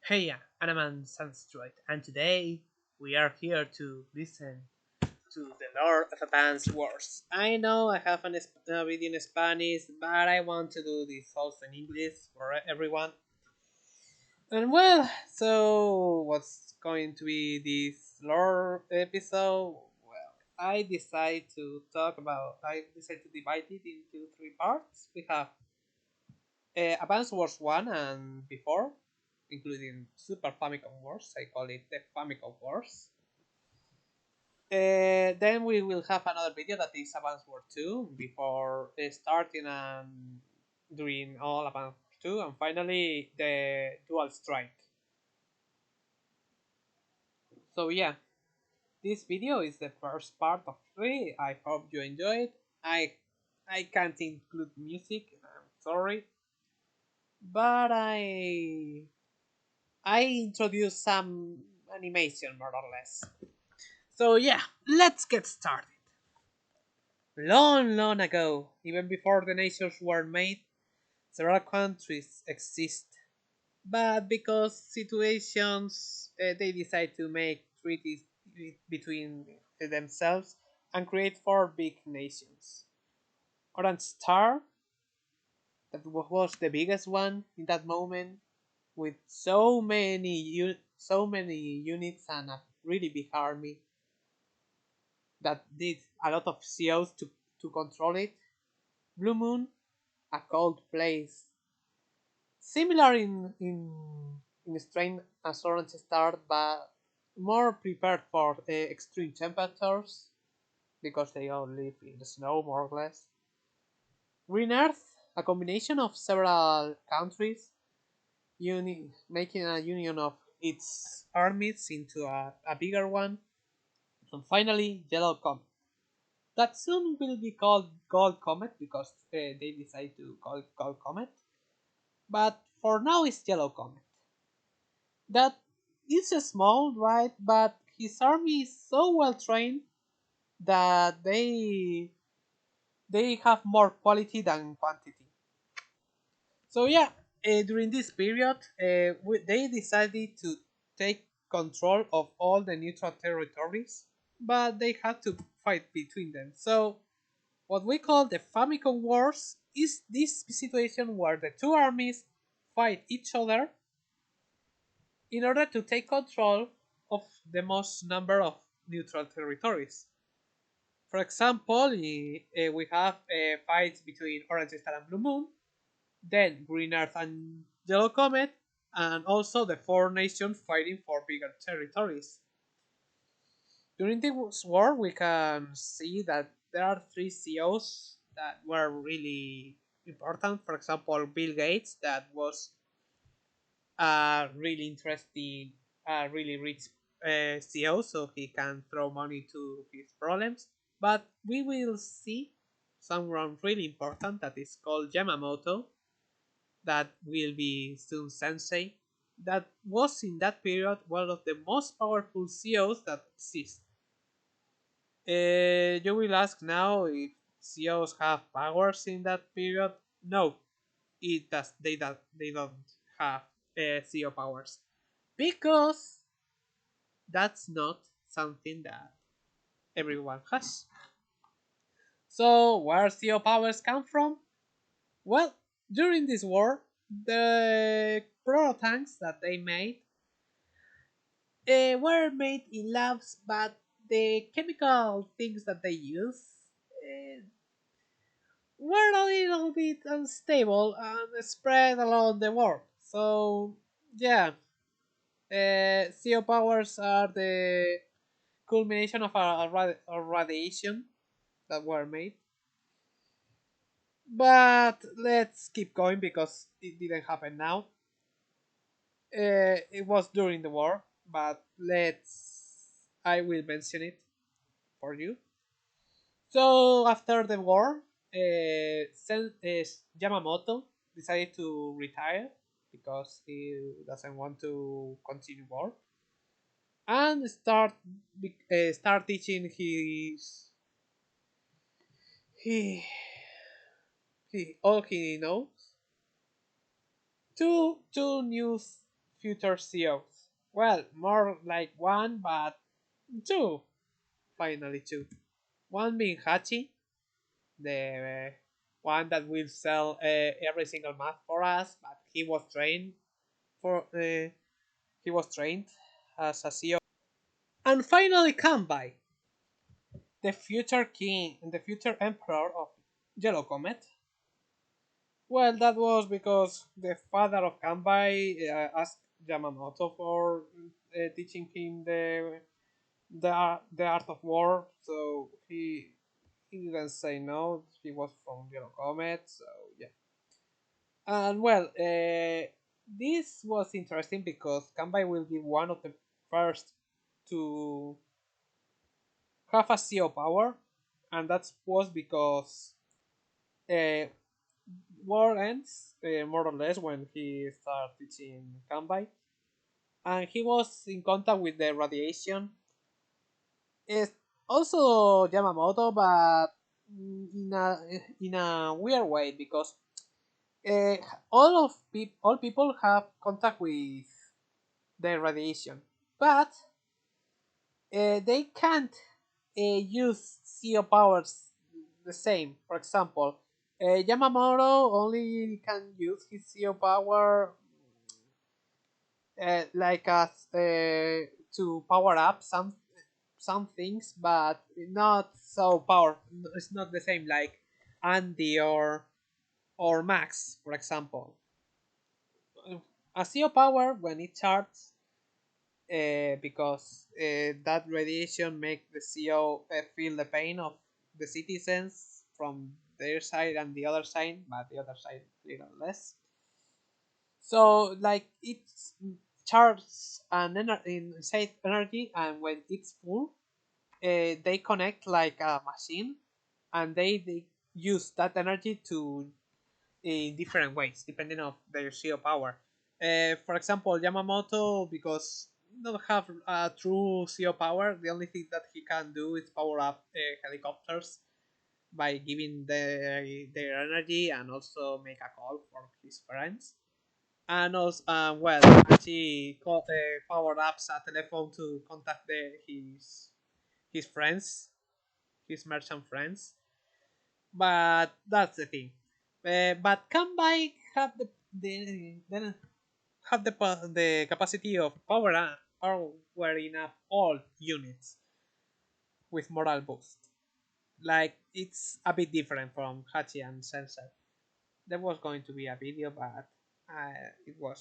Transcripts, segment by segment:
Heia, I'm Sunstroid, and today we are here to listen to the Lord of Advanced Wars. I know I have a video in Spanish, but I want to do this also in English for everyone. And well, so what's going to be this lore episode? Well, I decided to divide it into three parts. We have Advance Wars 1 and before, including Super Famicom Wars. I call it the Famicom Wars. Then we will have another video that is Advance Wars 2 before starting and doing all Advance 2, and finally the Dual Strike. So yeah, this video is the first part of three. I hope you enjoy it. I can't include music. I'm sorry, but I introduced some animation more or less. So yeah, let's get started. Long, long ago, even before the nations were made, several countries exist. But because situations, they decide to make treaties between themselves and create four big nations. Orange Star, that was the biggest one in that moment, with so many units and a really big army that did a lot of COs to control it. Blue Moon, a cold place, similar in strain as Orange Star, but more prepared for extreme temperatures because they all live in the snow more or less. Green Earth, a combination of several countries, making a union of its armies into a bigger one. And finally, Yellow Comet. That soon will be called Gold Comet because they decide to call it Gold Comet. But for now, it's Yellow Comet. That is small, right? But his army is so well trained that they have more quality than quantity. So yeah, during this period, they decided to take control of all the neutral territories, but they had to fight between them. So what we call the Famicom Wars is this situation where the two armies fight each other in order to take control of the most number of neutral territories. For example, we have fights between Orange Star and Blue Moon, then Green Earth and Yellow Comet, and also the four nations fighting for bigger territories. During this war, we can see that there are three CEOs that were really important. For example, Bill Gates, that was a really interesting, really rich CEO, so he can throw money to his problems. But we will see someone really important that is called Yamamoto, that will be soon Sensei, that was in that period one of the most powerful CEOs that exist. You will ask now if CEOs have powers in that period. No, it does. They don't have CEO powers because that's not something that everyone has. So where CEO powers come from? Well, during this war, the proto tanks that they made were made in labs, but the chemical things that they use uh, were a little bit unstable and spread along the world. So, yeah, CO powers are the culmination of a radiation that were made. But let's keep going because it didn't happen now. It was during the war, but I will mention it for you. So after the war, Yamamoto decided to retire because he doesn't want to continue war and start teaching he, all he knows to new future CEOs. Well, more like one, but two. Finally, two. One being Hachi, the one that will sell every single month for us, but for he was trained as a CEO. And finally, Kanbai, the future king and the future emperor of Yellow Comet. Well, that was because the father of Kanbai asked Yamamoto for teaching him the art of war, so he didn't say no. He was from Yellow Comet, so yeah. And well, this was interesting because Kanbai will be one of the first to have a CO power, and that was because uh, war ends more or less when he started teaching Kanbai, and he was in contact with the radiation. It's also Yamamoto, but in a weird way because uh, all people have contact with the radiation, but they can't use CO powers the same. For example, Yamamoto only can use his CO power like as to power up some things, but not so power. It's not the same like Andy or Max, for example. A CO power when it charges, because that radiation make the CO feel the pain of the citizens from their side and the other side, but the other side little less. So like it's charges and inside energy, and when it's full, they connect like a machine, and they use that energy to in different ways depending on their CO power. For example, Yamamoto, because don't have a true CO power, the only thing that he can do is power up helicopters by giving their energy and also make a call for his friends. And also, well, actually powered up a telephone to contact his friends, his merchant friends. But that's the thing. But Kanbai the have the capacity of powering up all units with moral boost. Like it's a bit different from Hachi and Sensei. There was going to be a video, but it was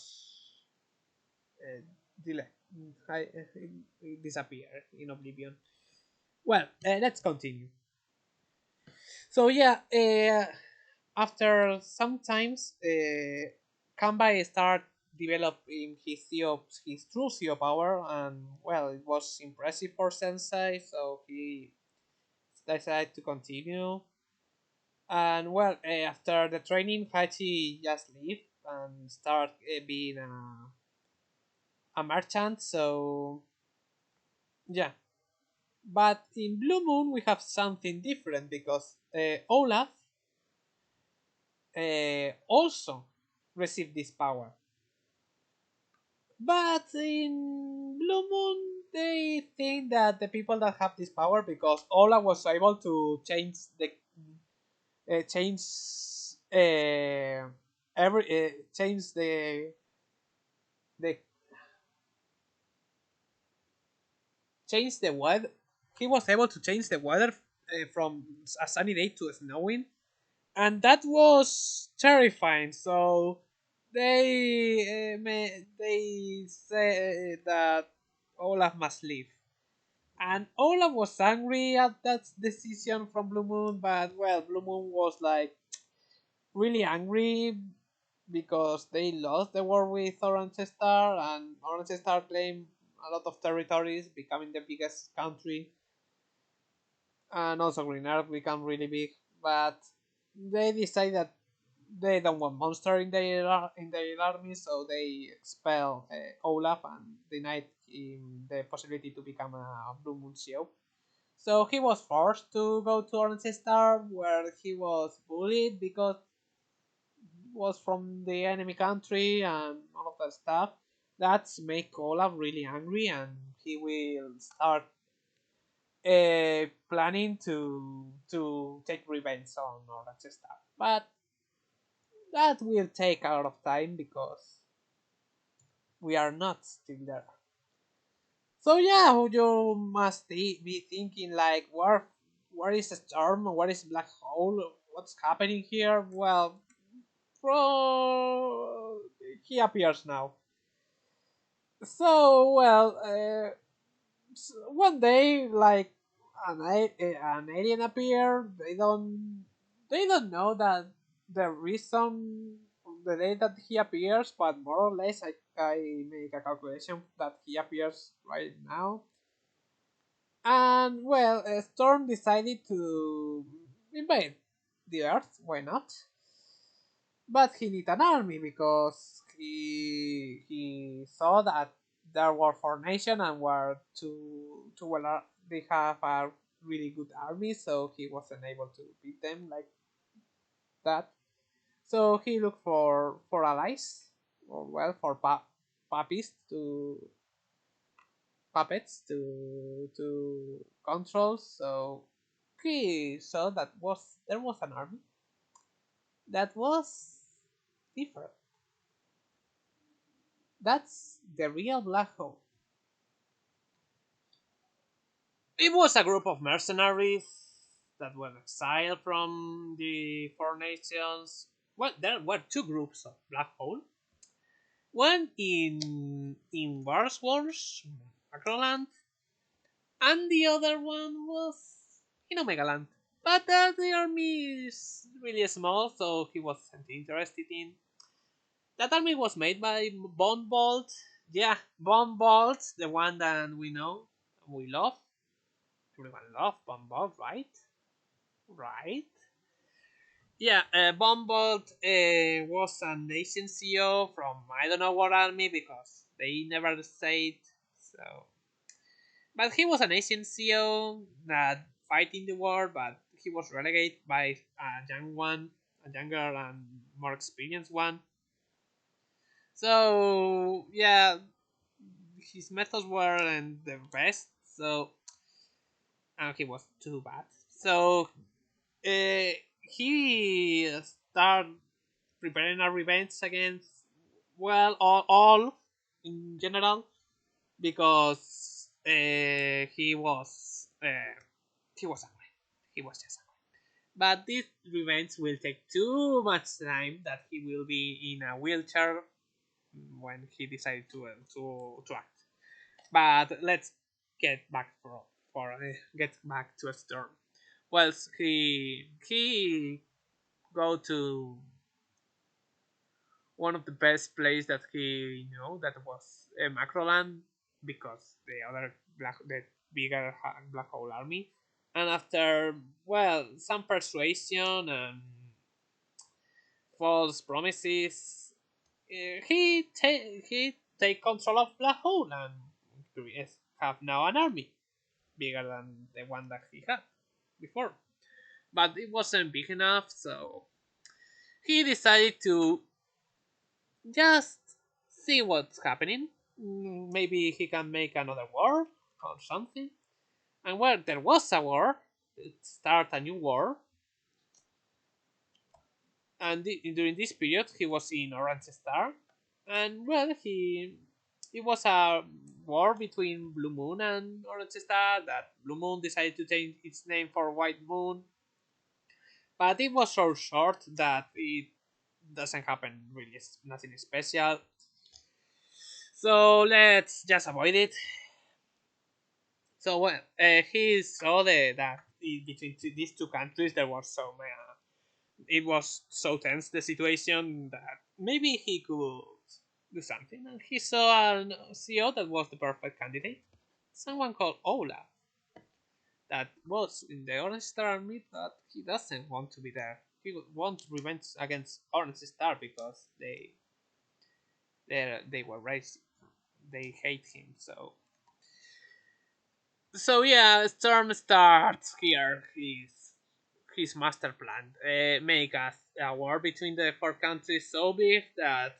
uh, delayed. It disappeared in oblivion. Well, let's continue. So yeah, after sometimes Kanbai start developing his true CO power, and well, it was impressive for Sensei, so he decided to continue. And well, after the training, Hachi just leave and start being a merchant. So yeah, but in Blue Moon we have something different because Olaf also received this power. But in Blue Moon, they think that the people that have this power, because Ola was able to change every change the change the weather. He was able to change the weather from a sunny day to a snowing, and that was terrifying. So they say that Olaf must leave. And Olaf was angry at that decision from Blue Moon, but well, Blue Moon was like really angry because they lost the war with Orange Star, and Orange Star claimed a lot of territories, becoming the biggest country, and also Green Earth became really big. But they decided that they don't want monster in their army, so they expel Olaf and denied him the possibility to become a Blue Moon CEO. So he was forced to go to Orange Star, where he was bullied because he was from the enemy country and all of that stuff. That's make Olaf really angry, and he will start planning to take revenge on Orange Star. But that will take a lot of time because we are not still there. So yeah, you must be thinking like, where is the storm? What is black hole? What's happening here? Well, bro, he appears now. So well, one day like an alien appear. They don't know that the reason the day that he appears, but more or less I make a calculation that he appears right now. And well, Storm decided to invade the Earth. Why not? But he need an army because he saw that there were four nations and were too well. They have a really good army, so he wasn't able to beat them like that. So he looked for allies, or well, for puppies to puppets to control. So he saw that was there was an army that was different. That's the real black hole. It was a group of mercenaries that were exiled from the four nations. Well, there were two groups of black hole. One in Warswars, Macroland, and the other one was in Omegaland. But the army is really small, so he wasn't interested in. That army was made by Bolt. Yeah, Bolt, the one that we know, we love. Everyone love Bolt, right? Right. Yeah, Bolt was an Asian CEO from I don't know what army because they never said so. But he was an Asian CEO that fight in the war, but he was relegated by a young one, a younger and more experienced one. So yeah, his methods weren't the best. So and he was too bad. So he started preparing a revenge against well all in general because he was angry. He was just angry. But this revenge will take too much time that he will be in a wheelchair when he decided to act. But let's get back get back to a storm. Well, he go to one of the best places that he knew that was Macroland because the bigger black hole army, and after well some persuasion and false promises, he take control of black hole and have now an army bigger than the one that he had before, but it wasn't big enough, so he decided to just see what's happening. Maybe he can make another war or something. And where there was a war, start a new war. And during this period, he was in Orange Star, and well, it was a war between Blue Moon and Orange Star. That Blue Moon decided to change its name for White Moon, but it was so short that it doesn't happen really nothing special. So let's just avoid it. So well, he saw that between these two countries there was it was so tense the situation that maybe he could do something, and he saw a CEO that was the perfect candidate. Someone called Ola that was in the Orange Star Army, but he doesn't want to be there. He wants revenge against Orange Star because they were racist. They hate him. So yeah, Storm starts here his master plan. Make a war between the four countries so big that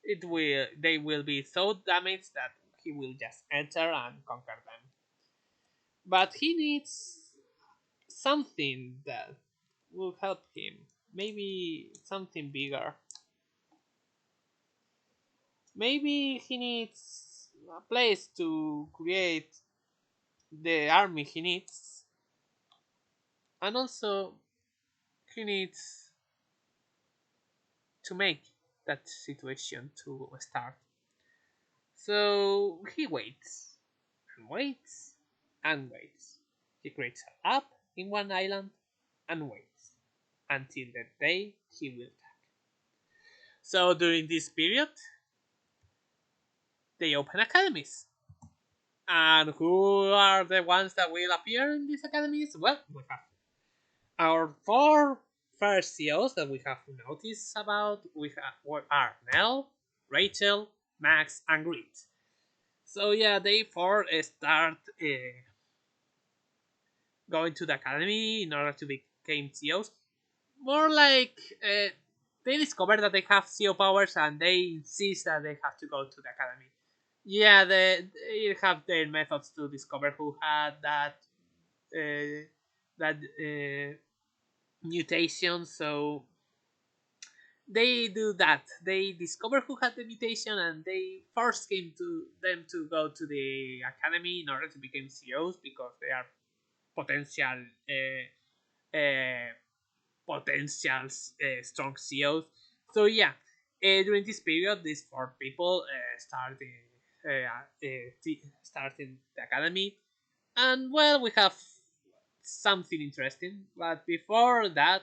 they will be so damaged that he will just enter and conquer them. But he needs something that will help him. Maybe something bigger. Maybe he needs a place to create the army he needs, and also he needs to make that situation to start. So he waits and waits and waits. He creates a app in one island and waits until the day he will attack. So during this period, they open academies. And who are the ones that will appear in these academies? Well, we have our four first CEOs that we have noticed about. We have what are Nell, Rachel, Max, and Grit. So yeah, they four start going to the academy in order to become CEOs. More like they discover that they have CEO powers and they insist that they have to go to the academy. Yeah, they have their methods to discover who had that mutation. So they do that. They discover who had the mutation and they force them to go to the academy in order to become CEOs because they are potential uh, potential strong CEOs. So yeah, during this period, these four people starting the academy, and well, we have something interesting. But before that,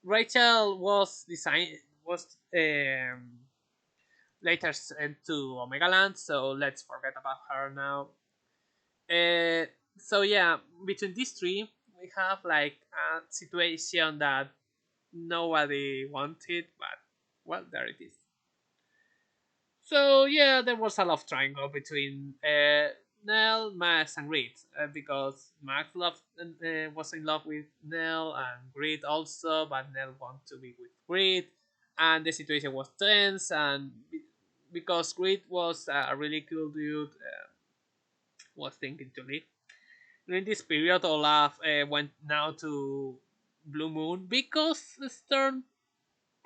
Rachel was later sent to Omega Land, so let's forget about her now. Uh, so yeah, between these three, we have like a situation that nobody wanted, but well, there it is. So yeah, there was a love triangle between Nell, Max, and Reed because Max was in love with Nell and Reed also, but Nell wanted to be with Reed, and the situation was tense. And because Reed was a really cool dude, was thinking to leave. During this period, Olaf went now to Blue Moon because Stern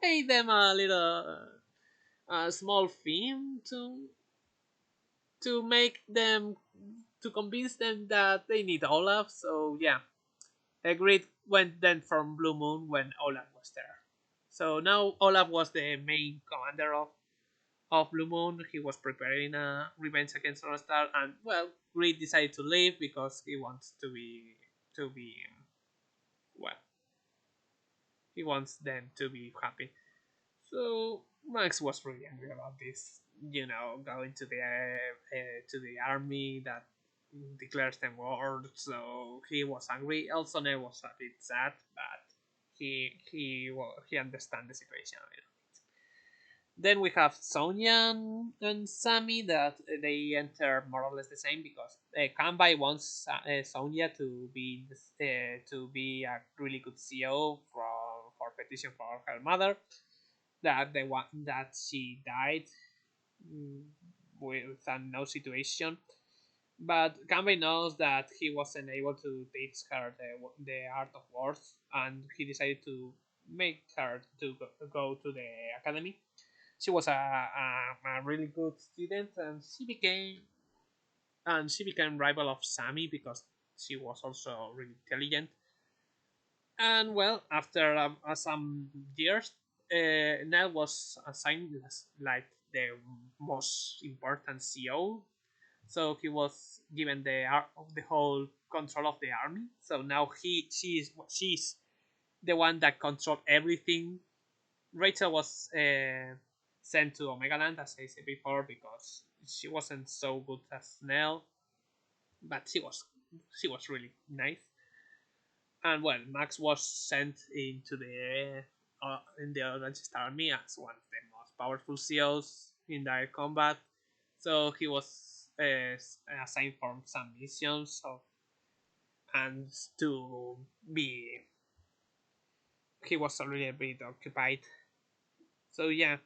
paid them a little a small fee to make them to convince them that they need Olaf. So yeah, agreed. Went then from Blue Moon when Olaf was there. So now Olaf was the main commander of Blue Moon. He was preparing a revenge against Star, and well, Reed decided to leave because he wants to be well. He wants them to be happy. So Max was really angry about this. Going to the army that declares them war. So he was angry. Also, Ned was a bit sad, but he understands the situation a little. Then we have Sonia and Sammy that they enter more or less the same because Kanbai wants Sonia to be a really good CEO for petition for her mother that they want that she died mm, with a no situation. But Kanbei knows that he wasn't able to teach her the art of wars, and he decided to make her to go to the academy. She was a really good student, and she became rival of Sammy because she was also really intelligent. And well, after some years, Nell was assigned as like the most important CEO. So he was given the whole control of the army. So now she's the one that controlled everything. Rachel was sent to Omega Land, as I said before, because she wasn't so good as Nell, but she was really nice. And well, Max was sent into the in the Orange Army as one of the most powerful CEOs in direct combat. So he was assigned for some missions, and to be he was already a bit occupied. So yeah,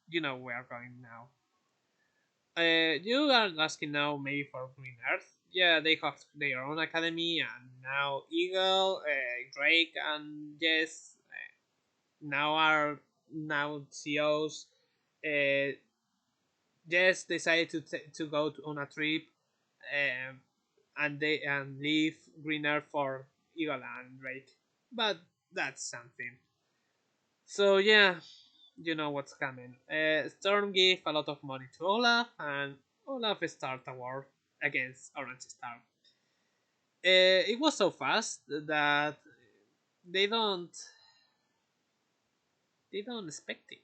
you know we are going now. You are asking now maybe for Green Earth. Yeah, they have their own academy, and now Eagle, Drake, and Jess now are now CEOs. Uh, Jess decided to go on a trip, um, and they and leave Green Earth for Eagle and Drake. But that's something. So yeah, you know what's coming. Storm gave a lot of money to Olaf, and Olaf started a war against Orange Star. It was so fast that they don't they don't expect it.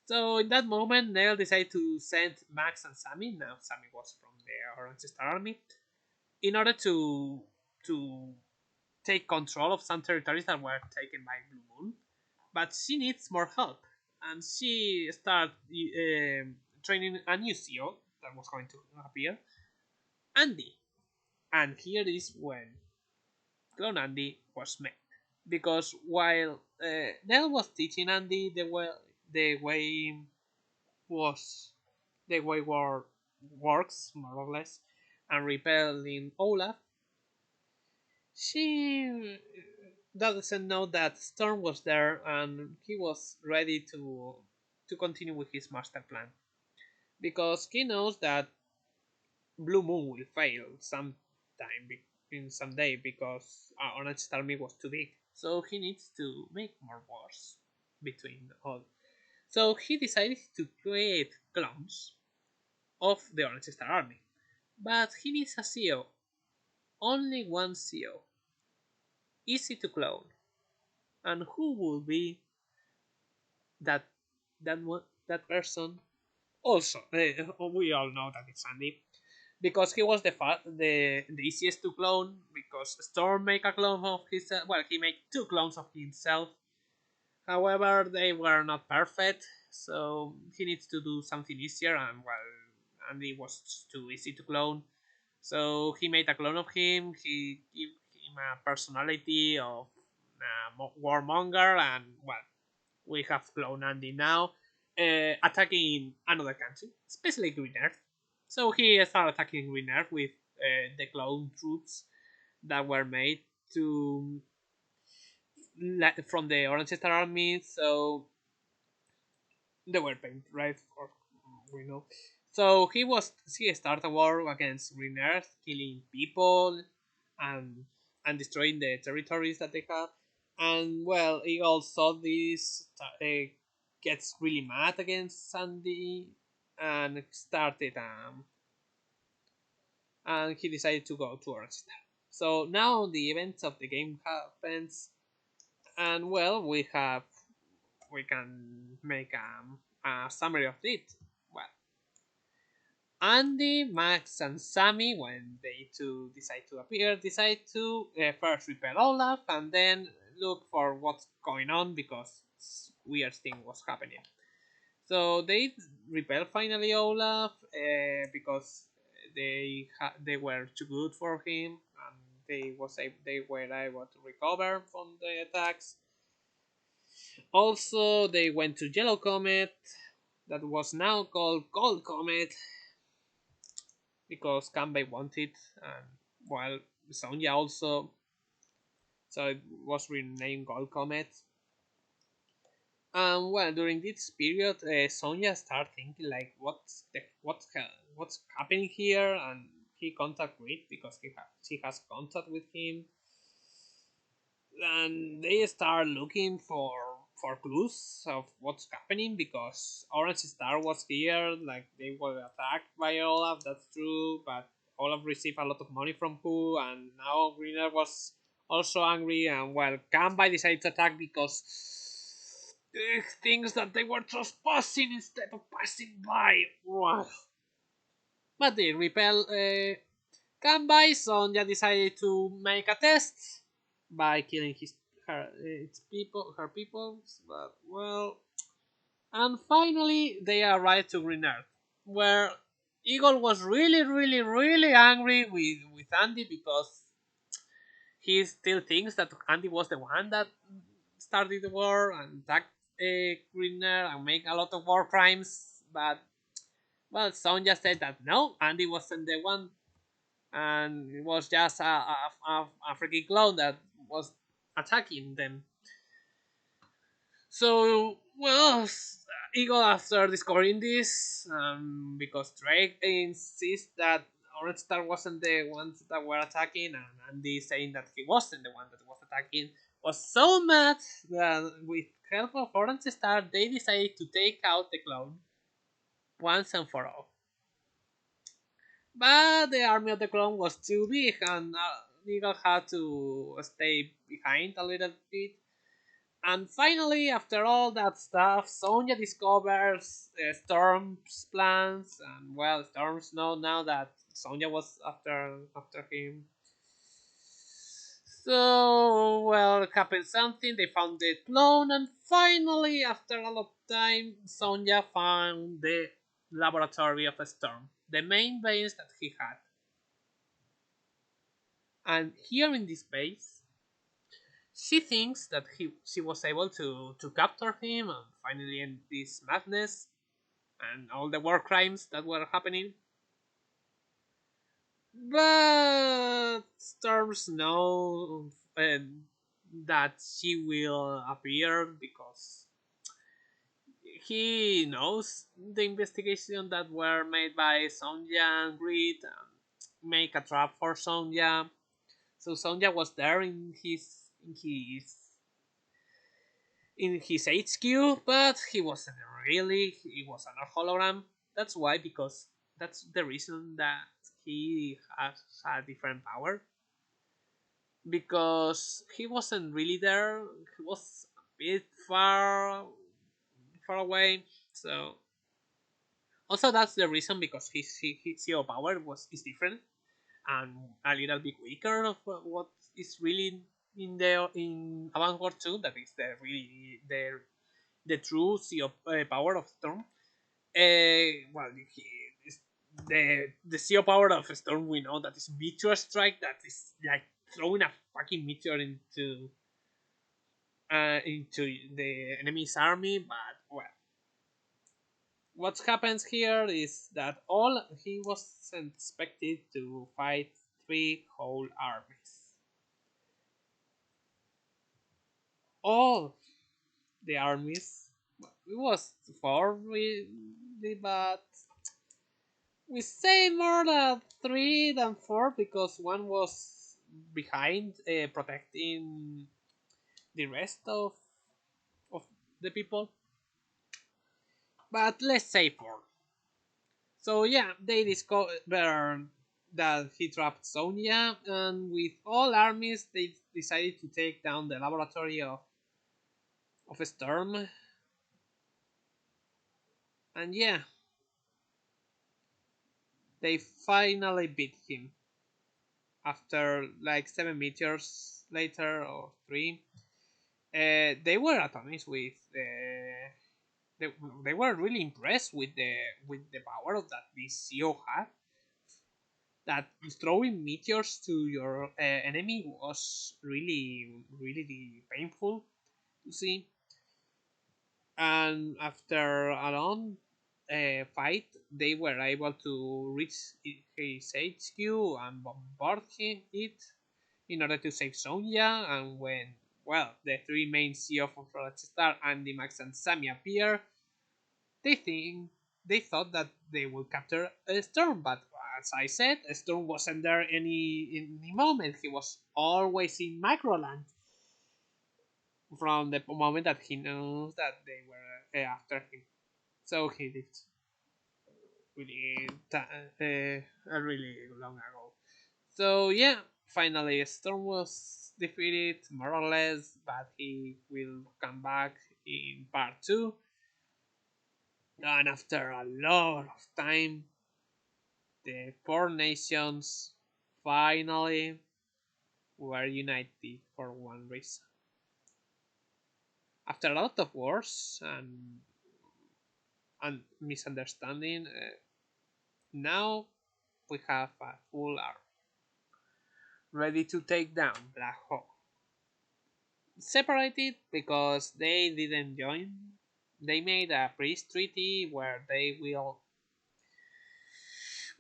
So in that moment, Neil decided to send Max and Sammy. Now Sammy was from the Orange Star Army in order to take control of some territories that were taken by Blue Moon. But she needs more help, and she started training a new CEO that was going to appear, Andy. And here is when Clone Andy was made, because while Nell was teaching Andy the way was the way war works more or less, and repelling Olaf, she doesn't know that Storm was there and he was ready to continue with his master plan, because he knows that Blue Moon will fail sometime in some day because Orange Army was too big. So he needs to make more wars between all. So he decided to create clones of the Orange Star Army. But he needs a CEO. Only one CEO. Easy to clone. And who will be that that person? Also, we all know that it's Andy, because he was the easiest to clone, because Storm make a clone of his well, he made two clones of himself. However, they were not perfect, so he needs to do something easier, and well, Andy was too easy to clone. So he made a clone of him. He gave him a personality of warmonger, and well, we have clone Andy now, attacking another country, especially Green Earth. So he started attacking Green Earth with the clone troops that were made to from the Orange Star Army. So they were paid, right? Or we know. So he started a war against Green Earth, killing people and destroying the territories that they have. And well, he also this gets really mad against Sandy and started and he decided to go to Orange Star. So now the events of the game happens, and well, we can make a summary of it. Well, Andy, Max, and Sammy, when they two decide to appear, decide to first repel Olaf and then look for what's going on because weird thing was happening. So they repel finally Olaf because they were too good for him, and they were able to recover from the attacks. Also, they went to Yellow Comet, that was now called Gold Comet, because Kanbei wanted, and while Sonja also, so it was renamed Gold Comet. And well, during this period, Sonja started thinking like, what's happening here? And he contact Reed because she has contact with him, and they start looking for clues of what's happening because Orange Star was here, like they were attacked by Olaf, that's true, but Olaf received a lot of money from who, and now Greener was also angry, and well, Kanbai decided to attack because things that they were trespassing instead of passing by. Wow. But they repel Kanbai, Sonja decided to make a test by killing her people, but well, and finally they arrived to Green Earth, where Eagle was really, really, really angry with Andy because he still thinks that Andy was the one that started the war and attacked a criminal and make a lot of war crimes, but well, Sonja said that no, Andy wasn't the one, and it was just a freaking clone that was attacking them. So, well, Eagle, after discovering this, because Drake insists that Orange Star wasn't the ones that were attacking, and Andy saying that he wasn't the one that was attacking, was so mad that with help of Orange Star, they decided to take out the clone once and for all. But the army of the clone was too big, and Eagle had to stay behind a little bit. And finally, after all that stuff, Sonya discovers Storm's plans, and well, Storm's know now that Sonya was after him. So well, happened something. They found the clone, and finally, after a lot of time, Sonya found the laboratory of Storm, the main base that he had. And here in this base, she thinks that she was able to capture him and finally end this madness and all the war crimes that were happening. But Storms know that she will appear because he knows the investigation that were made by Sonja and Grid and make a trap for Sonja. So Sonja was there in his HQ, but he wasn't really. He was an hologram. That's why, because that's the reason that he has a different power. Because he wasn't really there. He was a bit far away. So also that's the reason because his CEO power is different and a little bit weaker of what is really in Advanced War 2. That is the true CEO power of Storm. Well, the CEO power of Storm we know that is meteor strike. That is like throwing a fucking meteor into the enemy's army. But well, what happens here is that all he wasn't expected to fight three whole armies. All the armies. Well, it was four, but we say more than three than four because one was behind protecting the rest of the people. But let's say four. So yeah, they discovered that he trapped Sonya, and with all armies, they decided to take down the laboratory of Sturm. And yeah, they finally beat him after like 7 meteors later or three. They were astonished with they were really impressed with the power of that this CEO had. That throwing meteors to your enemy was really painful to see. And after a long fight, they were able to reach his HQ and bombard it in order to save Sonya. And when, well, the three main CEO of Star, Andy, Max, and Sammy appear, they thought that they would capture Storm, but as I said, Storm wasn't there any moment. He was always in Microland from the moment that he knows that they were after him. So he did really really long ago. So yeah, finally Storm was defeated more or less, but he will come back in part two. And after a lot of time, the four nations finally were united for one reason. After a lot of wars and misunderstanding, now we have a full army ready to take down Black Hole. separated because they didn't join. They made a peace treaty where they will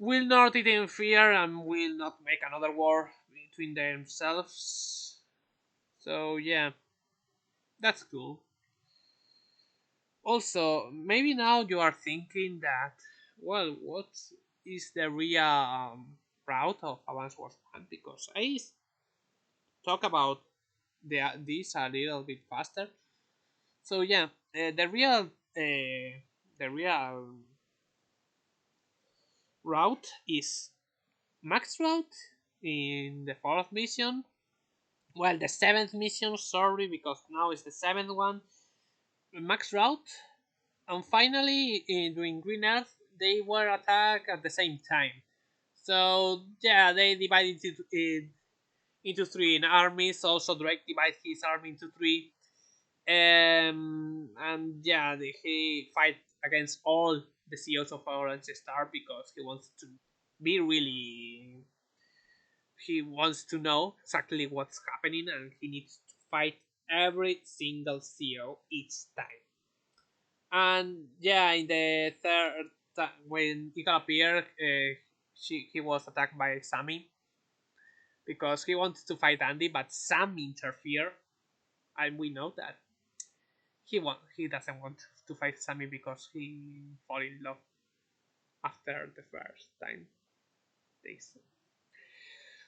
not interfere and will not make another war between themselves. So yeah, that's cool. Also, maybe now you are thinking that, well, what is the real route of Advance Wars 1? Because I talk about this a little bit faster. So yeah, the real route is max route in the fourth mission. Well, the seventh mission, sorry, because now it's the seventh one. Max route, and finally, during Green Earth, they were attacked at the same time. So yeah, they divided into three in armies. Also, Drake divided his army into three. And yeah, he fight against all the CEOs of Orange Star because he wants to be really. He wants to know exactly what's happening, and he needs to fight every single CEO each time. And yeah, in the third when Ika appeared, he was attacked by Sammy because he wanted to fight Andy, but Sam interfered, and we know that he doesn't want to fight Sammy because he fall in love after the first time they saw.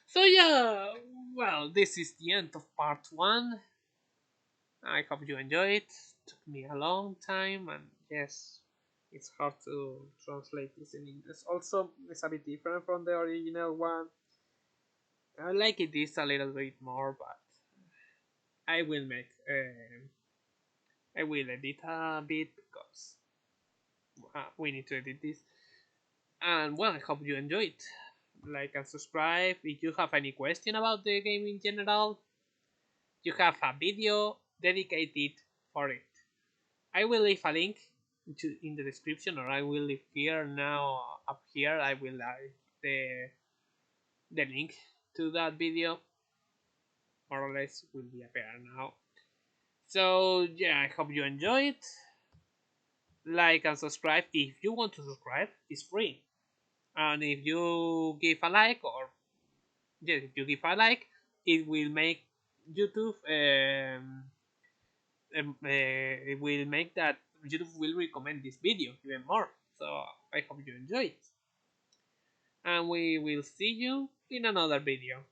So yeah, well, this is the end of part one. I hope you enjoy it. Took me a long time, and yes, it's hard to translate this in English. Also, it's a bit different from the original one. I like it this a little bit more, but I will make I will edit a bit because we need to edit this. And well, I hope you enjoy it. Like and subscribe. If you have any question about the game in general, you have a video dedicated for it. I will leave a link in the description, or I will leave here now up here. I will leave the link to that video. More or less will be appear now. So yeah, I hope you enjoy it. Like and subscribe if you want to subscribe. It's free, and if you give a like, or yes, if you give a like, it will make YouTube it will make that YouTube will recommend this video even more. So I hope you enjoy it, and we will see you in another video.